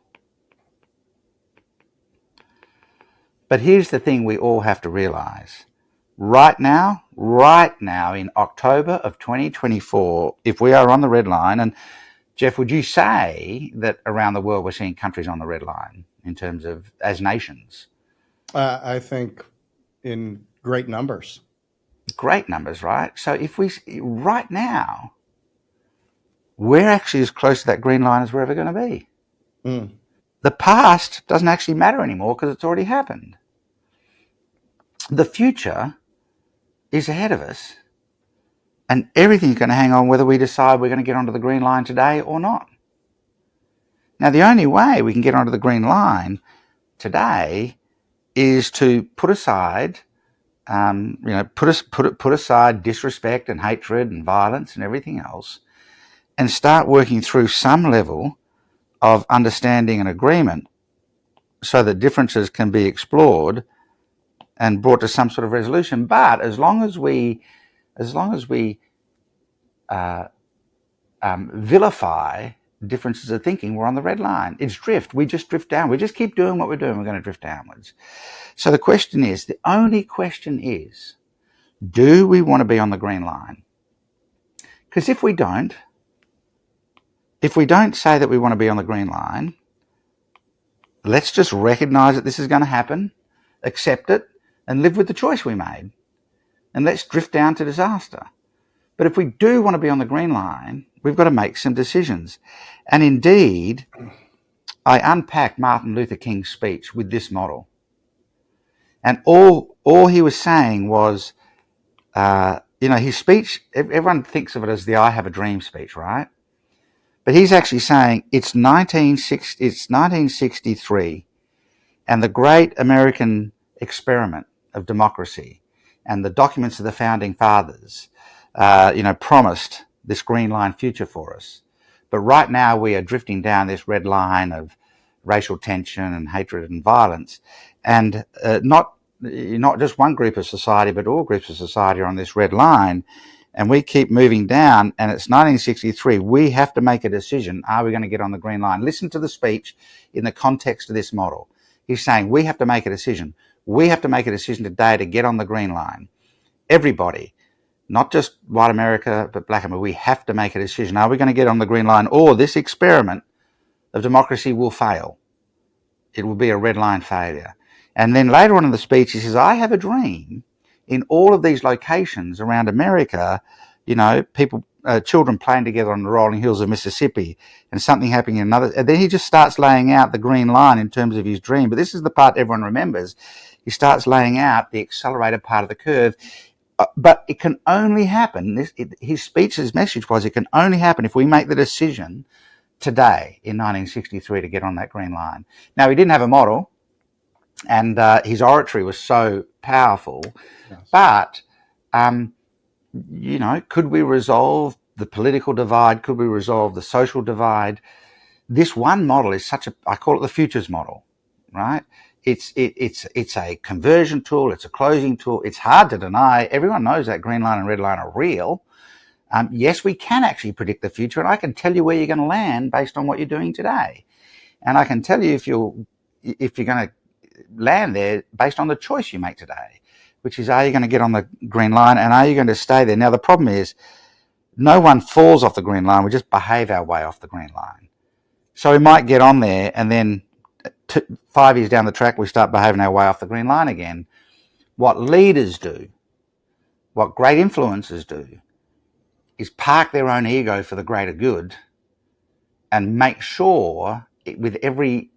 S1: But here's the thing we all have to realize. Right now in October of 2024, if we are on the red line, and Jeff, would you say that around the world we're seeing countries on the red line in terms of as nations?
S2: I think in great numbers.
S1: Great numbers, right? So right now, we're actually as close to that green line as we're ever going to be.
S2: Mm.
S1: The past doesn't actually matter anymore because it's already happened. The future is ahead of us, and everything's going to hang on whether we decide we're going to get onto the green line today or not. Now, the only way we can get onto the green line today is to put aside, put aside disrespect and hatred and violence and everything else, and start working through some level of understanding and agreement, so that differences can be explored and brought to some sort of resolution. But as long as we vilify differences of thinking, we're on the red line. It's drift. We just drift down. We just keep doing what we're doing. We're going to drift downwards. So the only question is, do we want to be on the green line? Because if we don't say that we want to be on the green line, let's just recognize that this is going to happen, accept it, and live with the choice we made. And let's drift down to disaster. But if we do want to be on the green line, we've got to make some decisions. And indeed, I unpacked Martin Luther King's speech with this model. And all he was saying was, his speech, everyone thinks of it as the I Have a Dream speech, right? But he's actually saying it's 1963, and the great American experiment of democracy and the documents of the founding fathers, promised this green line future for us. But right now we are drifting down this red line of racial tension and hatred and violence, and not just one group of society, but all groups of society are on this red line. And we keep moving down, and it's 1963. We have to make a decision. Are we going to get on the green line? Listen to the speech in the context of this model. He's saying we have to make a decision. We have to make a decision today to get on the green line. Everybody, not just white America, but black America, we have to make a decision. Are we going to get on the green line, or this experiment of democracy will fail? It will be a red line failure. And then later on in the speech, he says, I have a dream in all of these locations around America, people, children playing together on the rolling hills of Mississippi, and something happening in another. And then he just starts laying out the green line in terms of his dream. But this is the part everyone remembers. He starts laying out the accelerated part of the curve. But it can only happen, his speech, his message was, it can only happen if we make the decision today in 1963 to get on that green line. Now, he didn't have a model, and his oratory was so powerful, yes. But, could we resolve the political divide? Could we resolve the social divide? This one model is I call it the futures model, right? It's a conversion tool. It's a closing tool. It's hard to deny. Everyone knows that green line and red line are real. Yes, we can actually predict the future, and I can tell you where you're going to land based on what you're doing today. And I can tell you if you're going to land there based on the choice you make today, which is, are you going to get on the green line and are you going to stay there? Now, the problem is no one falls off the green line. We just behave our way off the green line. So we might get on there and then 5 years down the track, we start behaving our way off the green line again. What leaders do, what great influencers do, is park their own ego for the greater good and make sure with every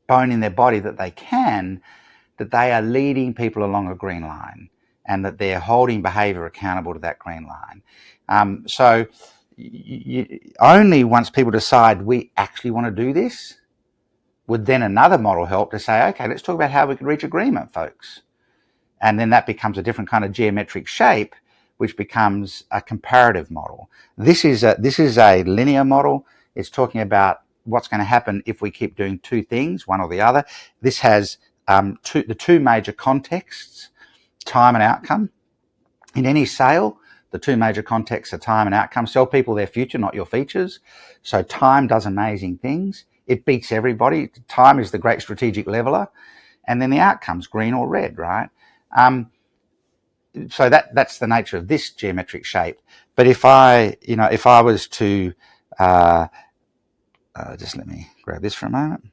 S1: bone in their body that they can, that they are leading people along a green line and that they're holding behavior accountable to that green line. So only once people decide we actually want to do this would then another model help to say, okay, let's talk about how we can reach agreement, folks. And then that becomes a different kind of geometric shape, which becomes a comparative model. This is a linear model. It's talking about what's going to happen if we keep doing two things, one or the other. This has the two major contexts, time and outcome. In any sale, the two major contexts are time and outcome. Sell people their future, not your features. So time does amazing things. It beats everybody. Time is the great strategic leveler. And then the outcomes, green or red, right? So that's the nature of this geometric shape. But if I was to, just let me grab this for a moment.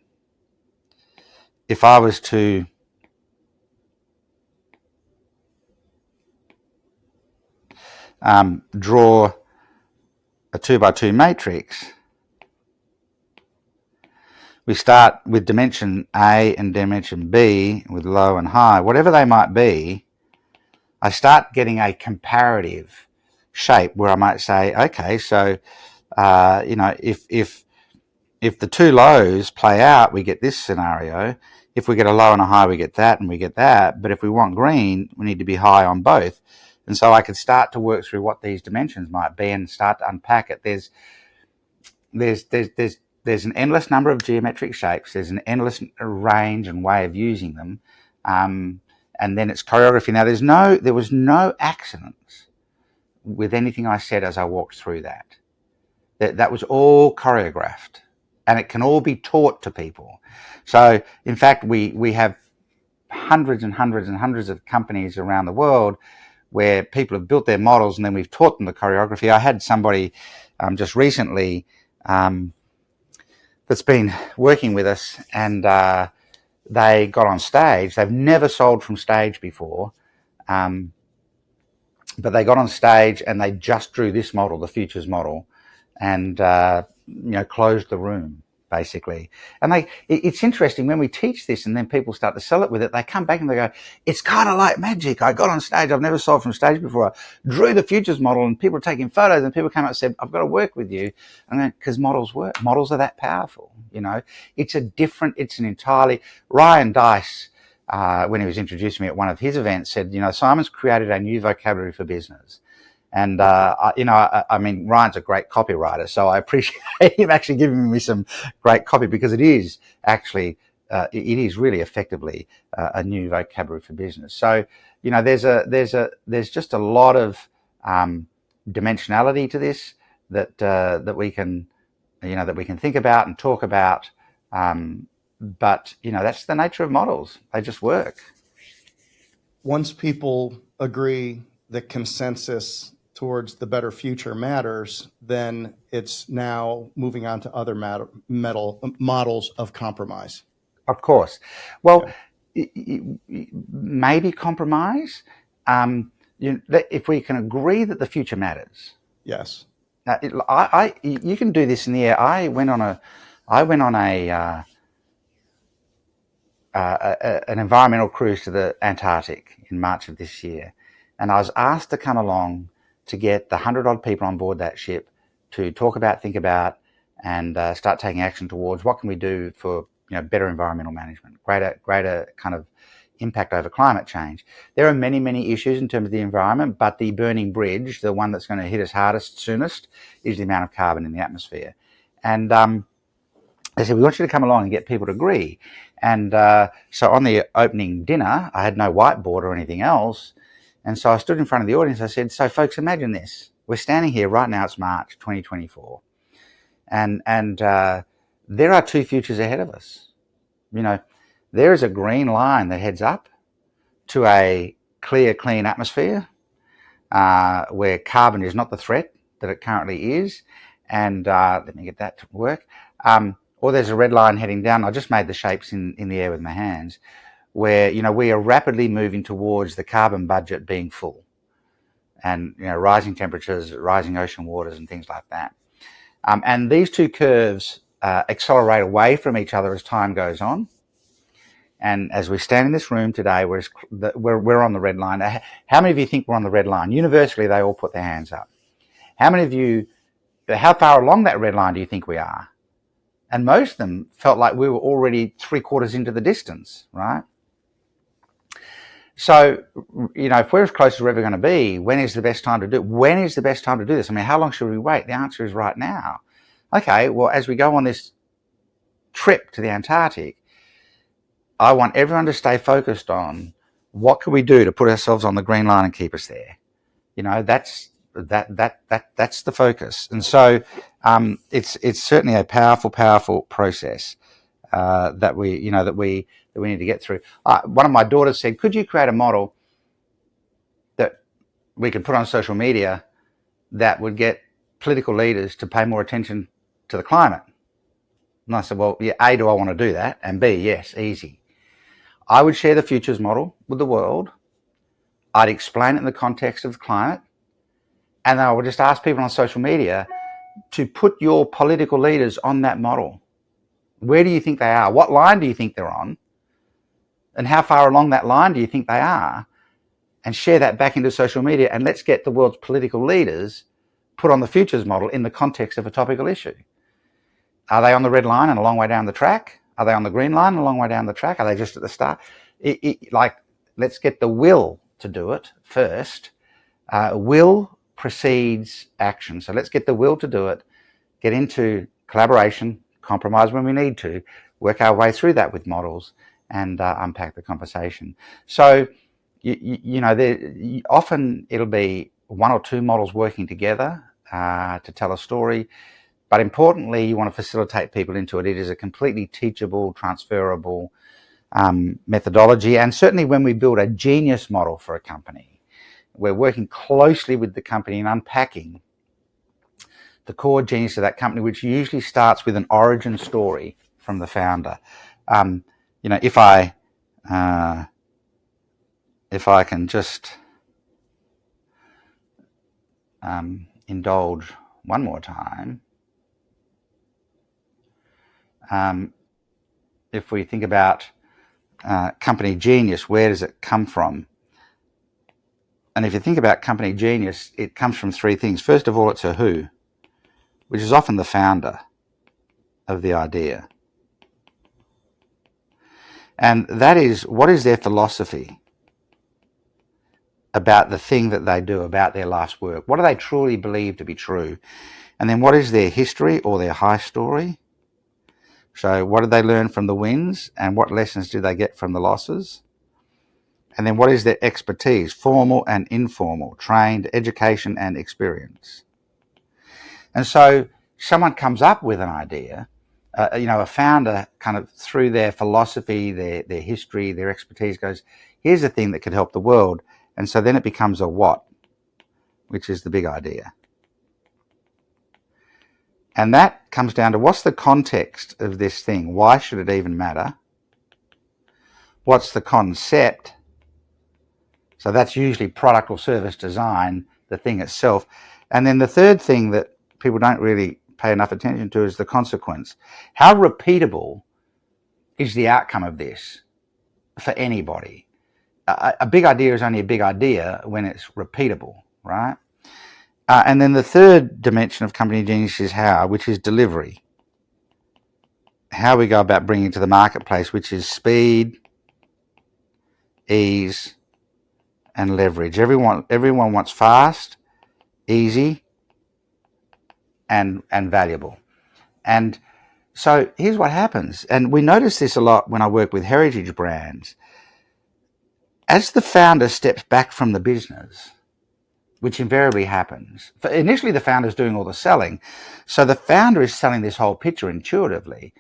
S1: If I was to draw a 2x2 matrix, we start with dimension A and dimension B with low and high, whatever they might be. I start getting a comparative shape where I might say, okay, so if the two lows play out, we get this scenario. If we get a low and a high, we get that and we get that. But if we want green, we need to be high on both. And so I could start to work through what these dimensions might be and start to unpack it. There's an endless number of geometric shapes. There's an endless range and way of using them. And then it's choreography. Now, there was no accidents with anything I said as I walked through that. That was all choreographed, and it can all be taught to people. So, in fact, we have hundreds and hundreds and hundreds of companies around the world where people have built their models and then we've taught them the choreography. I had somebody just recently that's been working with us, and they got on stage. They've never sold from stage before, but they got on stage and they just drew this model, the futures model, and closed the room basically. And it's interesting when we teach this and then people start to sell it with it, they come back and they go, it's kind of like magic. I got on stage, I've never sold from stage before. I drew the futures model and people are taking photos and people came up and said, I've got to work with you. And then, because models work, models are that powerful. It's an entirely, Ryan Dice, when he was introducing me at one of his events, said, Simon's created a new vocabulary for business. And, I mean, Ryan's a great copywriter, so I appreciate him actually giving me some great copy, because it is actually, it is really effectively a new vocabulary for business. So, there's just a lot of dimensionality to this that we can think about and talk about. But, that's the nature of models. They just work.
S2: once people agree that consensus towards the better future matters, then it's now moving on to other models of compromise.
S1: Of course. Well,
S2: Yeah.
S1: maybe compromise. If we can agree that the future matters.
S2: Yes.
S1: You can do this in the air. I went on an environmental cruise to the Antarctic in March of this year, and I was asked to come along to get the 100-odd people on board that ship to talk about, think about, and start taking action towards what can we do for better environmental management, greater kind of impact over climate change. There are many issues in terms of the environment, but the burning bridge, the one that's going to hit us hardest, soonest, is the amount of carbon in the atmosphere. And they said, we want you to come along and get people to agree. And so on the opening dinner, I had no whiteboard or anything else. And so I stood in front of the audience. I said, so folks, imagine this. We're standing here right now. It's March 2024. And there are two futures ahead of us. There is a green line that heads up to a clear, clean atmosphere where carbon is not the threat that it currently is. And let me get that to work. Or there's a red line heading down. I just made the shapes in the air with my hands, where we are rapidly moving towards the carbon budget being full, and rising temperatures, rising ocean waters, and things like that. And these two curves accelerate away from each other as time goes on. And as we stand in this room today, we're on the red line. How many of you think we're on the red line? Universally, they all put their hands up. How many of you? How far along that red line do you think we are? And most of them felt like we were already 3/4 into the distance, right? So, if we're as close as we're ever going to be, when is the best time to do it? When is the best time to do this? I mean, how long should we wait? The answer is right now. Okay, well, as we go on this trip to the Antarctic, I want everyone to stay focused on what can we do to put ourselves on the green line and keep us there. That's the focus. And so it's certainly a powerful process that we need to get through. One of my daughters said, could you create a model that we could put on social media that would get political leaders to pay more attention to the climate? And I said, well, yeah, A, do I want to do that? And B, yes, easy. I would share the futures model with the world. I'd explain it in the context of the climate. And then I would just ask people on social media to put your political leaders on that model. Where do you think they are? What line do you think they're on? And how far along that line do you think they are? And share that back into social media, and let's get the world's political leaders put on the futures model in the context of a topical issue. Are they on the red line and a long way down the track? Are they on the green line and a long way down the track? Are they just at the start? Let's get the will to do it first. Will precedes action. So let's get the will to do it, get into collaboration, compromise when we need to, work our way through that with models, and unpack the conversation. So, often it'll be one or two models working together to tell a story. But importantly, you want to facilitate people into it. It is a completely teachable, transferable methodology. And certainly when we build a genius model for a company, we're working closely with the company and unpacking the core genius of that company, which usually starts with an origin story from the founder. If I can just indulge one more time. If we think about company genius, where does it come from? And if you think about company genius, it comes from three things. First of all, it's a who, which is often the founder of the idea. And that is, what is their philosophy about the thing that they do, about their life's work? What do they truly believe to be true? And then what is their history or their high story? So what did they learn from the wins, and what lessons do they get from the losses? And then what is their expertise, formal and informal, trained, education and experience? And so someone comes up with an idea, a founder kind of through their philosophy, their history, their expertise goes, here's the thing that could help the world. And so then it becomes a what, which is the big idea. And that comes down to what's the context of this thing? Why should it even matter? What's the concept? So that's usually product or service design, the thing itself. And then the third thing that people don't really pay enough attention to is the consequence. How repeatable is the outcome of this for anybody? A big idea is only a big idea when it's repeatable, right? And then the third dimension of company genius is how, which is delivery. How we go about bringing it to the marketplace, which is speed, ease, and leverage. Everyone wants fast, easy, and valuable. And so here's what happens. And we notice this a lot when I work with heritage brands. As the founder steps back from the business, which invariably happens, initially the founder's doing all the selling. So the founder is selling this whole picture intuitively.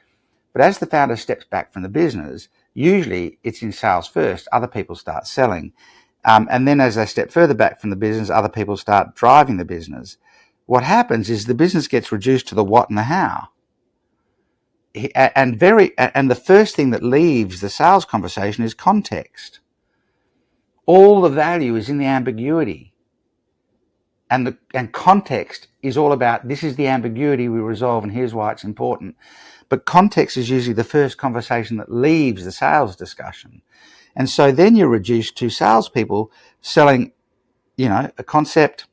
S1: But as the founder steps back from the business, usually it's in sales first. Other people start selling. And then as they step further back from the business, other people start driving the business. What happens is the business gets reduced to the what and the how. And the first thing that leaves the sales conversation is context. All the value is in the ambiguity. And context is all about, this is the ambiguity we resolve and here's why it's important. But context is usually the first conversation that leaves the sales discussion. And so then you're reduced to salespeople selling, a concept,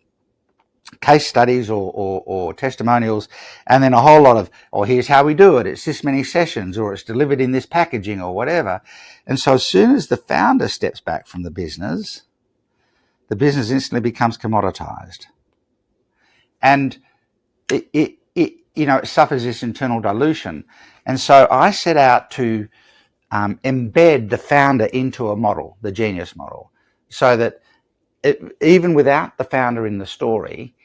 S1: case studies or testimonials, and then a whole lot of, here's how we do it. It's this many sessions, or it's delivered in this packaging or whatever. And so as soon as the founder steps back from the business instantly becomes commoditized. And it suffers this internal dilution. And so I set out to embed the founder into a model, the genius model, so that even without the founder in the story,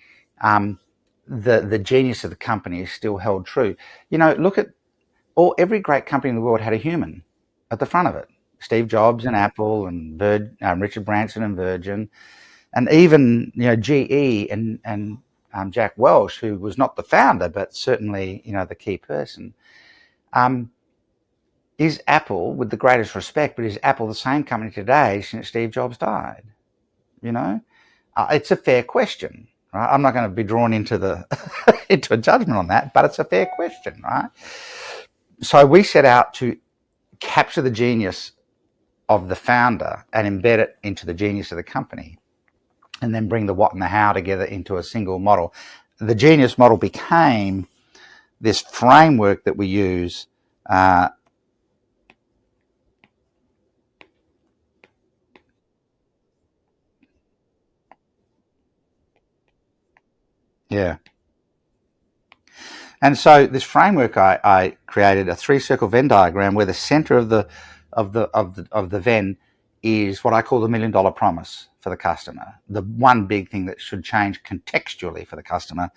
S1: the genius of the company is still held true. Look at every great company in the world had a human at the front of it. Steve Jobs and Apple and Richard Branson and Virgin, and even GE and Jack Welch, who was not the founder but certainly the key person. Is Apple, with the greatest respect, but is Apple the same company today since Steve Jobs died? It's a fair question, right? I'm not going to be drawn into into a judgment on that, but it's a fair question, right? So we set out to capture the genius of the founder and embed it into the genius of the company, and then bring the what and the how together into a single model. The genius model became this framework that we use yeah. And so this framework I created a 3-circle Venn diagram where the center of the Venn is what I call the $1 million promise for the customer. The one big thing that should change contextually for the customer.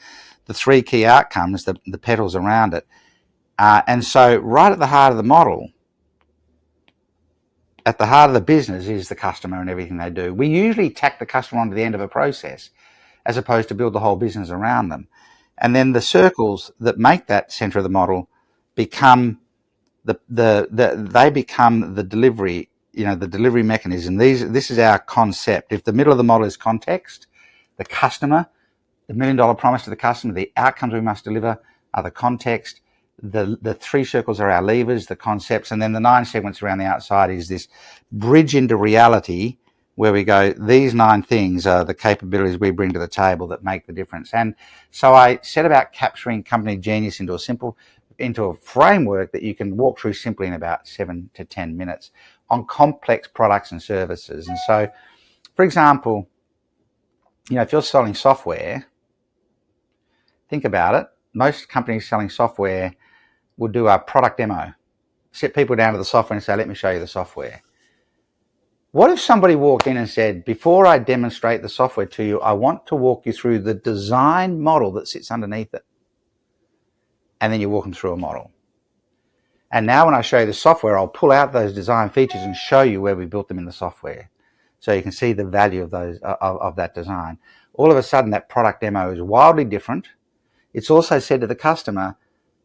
S1: The 3 key outcomes, the petals around it. And so right at the heart of the model, at the heart of the business, is the customer and everything they do. We usually tack the customer onto the end of a process as opposed to build the whole business around them. And then the circles that make that center of the model become they become the delivery, the delivery mechanism. This is our concept. If the middle of the model is context, the customer, the $1 million promise to the customer, the outcomes we must deliver are the context. The 3 circles are our levers, the concepts, and then the 9 segments around the outside is this bridge into reality, where we go, these 9 things are the capabilities we bring to the table that make the difference. And so I set about capturing company genius into a framework that you can walk through simply in about 7 to 10 minutes on complex products and services. And so, for example, if you're selling software, think about it. Most companies selling software will do a product demo, sit people down to the software and say, let me show you the software. What if somebody walked in and said, before I demonstrate the software to you, I want to walk you through the design model that sits underneath it. And then you walk them through a model. And now when I show you the software, I'll pull out those design features and show you where we built them in the software. So you can see the value of those of that design. All of a sudden, that product demo is wildly different. It's also said to the customer,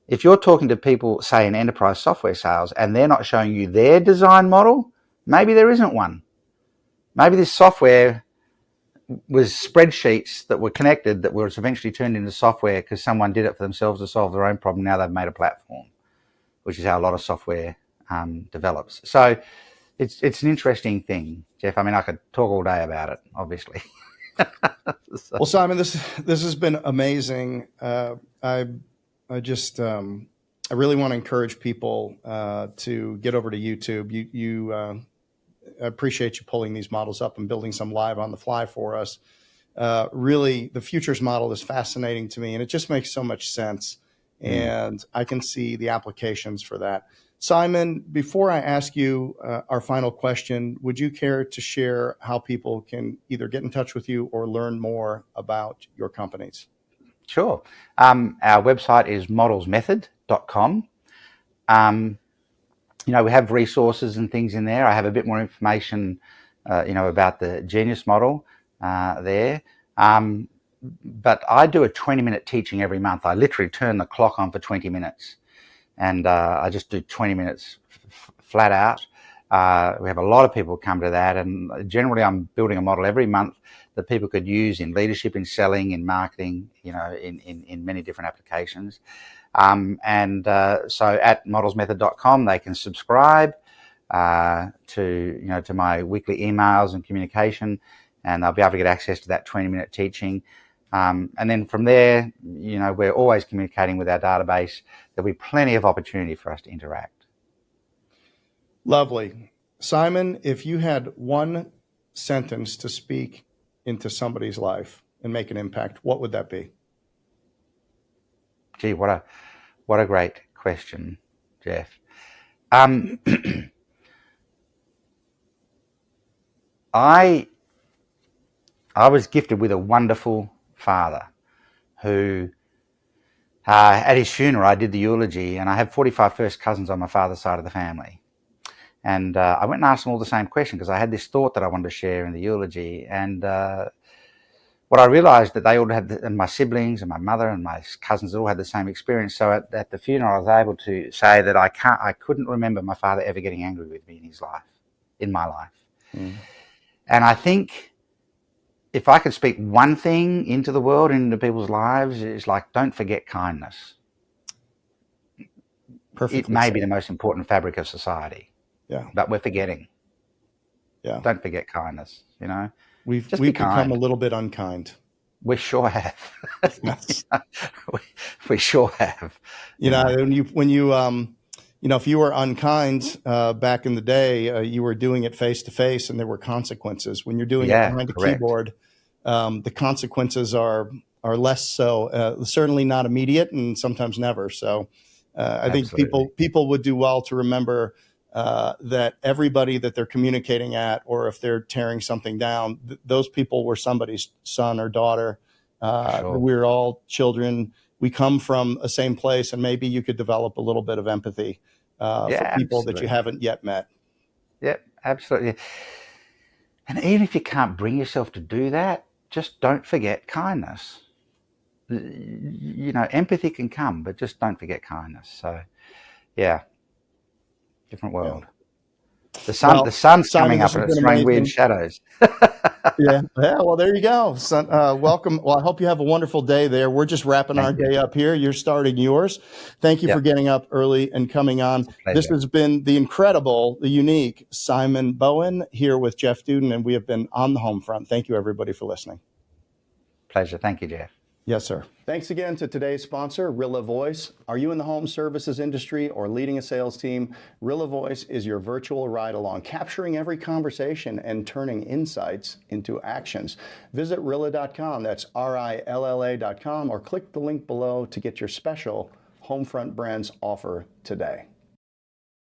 S1: if you're talking to people, say in enterprise software sales, and they're not showing you their design model, maybe there isn't one. Maybe this software was spreadsheets that were connected that was eventually turned into software because someone did it for themselves to solve their own problem. Now they've made a platform, which is how a lot of software develops. So it's an interesting thing, Jeff. I mean, I could talk all day about it, obviously.
S2: Well, Simon, this has been amazing. I really want to encourage people to get over to YouTube. I appreciate you pulling these models up and building some live on the fly for us. Really, the futures model is fascinating to me, and it just makes so much sense. And I can see the applications for that. Simon, before I ask you our final question, would you care to share how people can either get in touch with you or learn more about your companies?
S1: Sure. Our website is modelsmethod.com. We have resources and things in there. I have a bit more information, about the Genius model there. But I do a 20-minute teaching every month. I literally turn the clock on for 20 minutes. And I just do 20 minutes flat out. We have a lot of people come to that. And generally, I'm building a model every month that people could use in leadership, in selling, in marketing, in many different applications. So at modelsmethod.com, they can subscribe to my weekly emails and communication, and they'll be able to get access to that 20-minute teaching. And then from there, we're always communicating with our database. There'll be plenty of opportunity for us to interact.
S2: Lovely. Simon, if you had one sentence to speak into somebody's life and make an impact, what would that be?
S1: Gee, what a great question, Jeff. I was gifted with a wonderful father who, at his funeral, I did the eulogy, and I have 45 first cousins on my father's side of the family. And I went and asked them all the same question because I had this thought that I wanted to share in the eulogy. And what I realized that they all had, and my siblings and my mother and my cousins all had the same experience. So at the funeral, I was able to say that I couldn't remember my father ever getting angry with me in my life. And I think if I could speak one thing into the world, into people's lives, it's like, don't forget kindness.
S2: Perfectly
S1: it may
S2: said.
S1: be the most important fabric of society.
S2: Yeah.
S1: But we're forgetting.
S2: Yeah.
S1: Don't forget kindness,
S2: We've
S1: Just be
S2: become
S1: kind.
S2: a little bit unkind.
S1: We sure have.
S2: Yes.
S1: we sure have.
S2: If you were unkind back in the day, you were doing it face to face, and there were consequences. When you're doing it behind a keyboard, the consequences are less so. Certainly not immediate, and sometimes never. So, I think people would do well to remember that everybody that they're communicating at, or if they're tearing something down, those people were somebody's son or daughter.
S1: Sure.
S2: We're all children. We come from a same place, and maybe you could develop a little bit of empathy for people that you haven't yet met.
S1: Yep, absolutely. And even if you can't bring yourself to do that, just don't forget kindness. Empathy can come, but just don't forget kindness. So, yeah, different world. Yeah. The sun's
S2: Simon,
S1: coming up and it's throwing weird shadows.
S2: Yeah. Well, there you go. Welcome. Well, I hope you have a wonderful day there. We're just wrapping our day up here. You're starting yours. Thank you for getting up early and coming on. This has been the incredible, the unique Simon Bowen here with Jeff Dudan, and we have been on the home front. Thank you, everybody, for listening.
S1: Pleasure. Thank you, Jeff.
S2: Yes, sir. Thanks again to today's sponsor, Rilla Voice. Are you in the home services industry or leading a sales team? Rilla Voice is your virtual ride along, capturing every conversation and turning insights into actions. Visit Rilla.com, that's RILLA.com, or click the link below to get your special Homefront Brands offer today.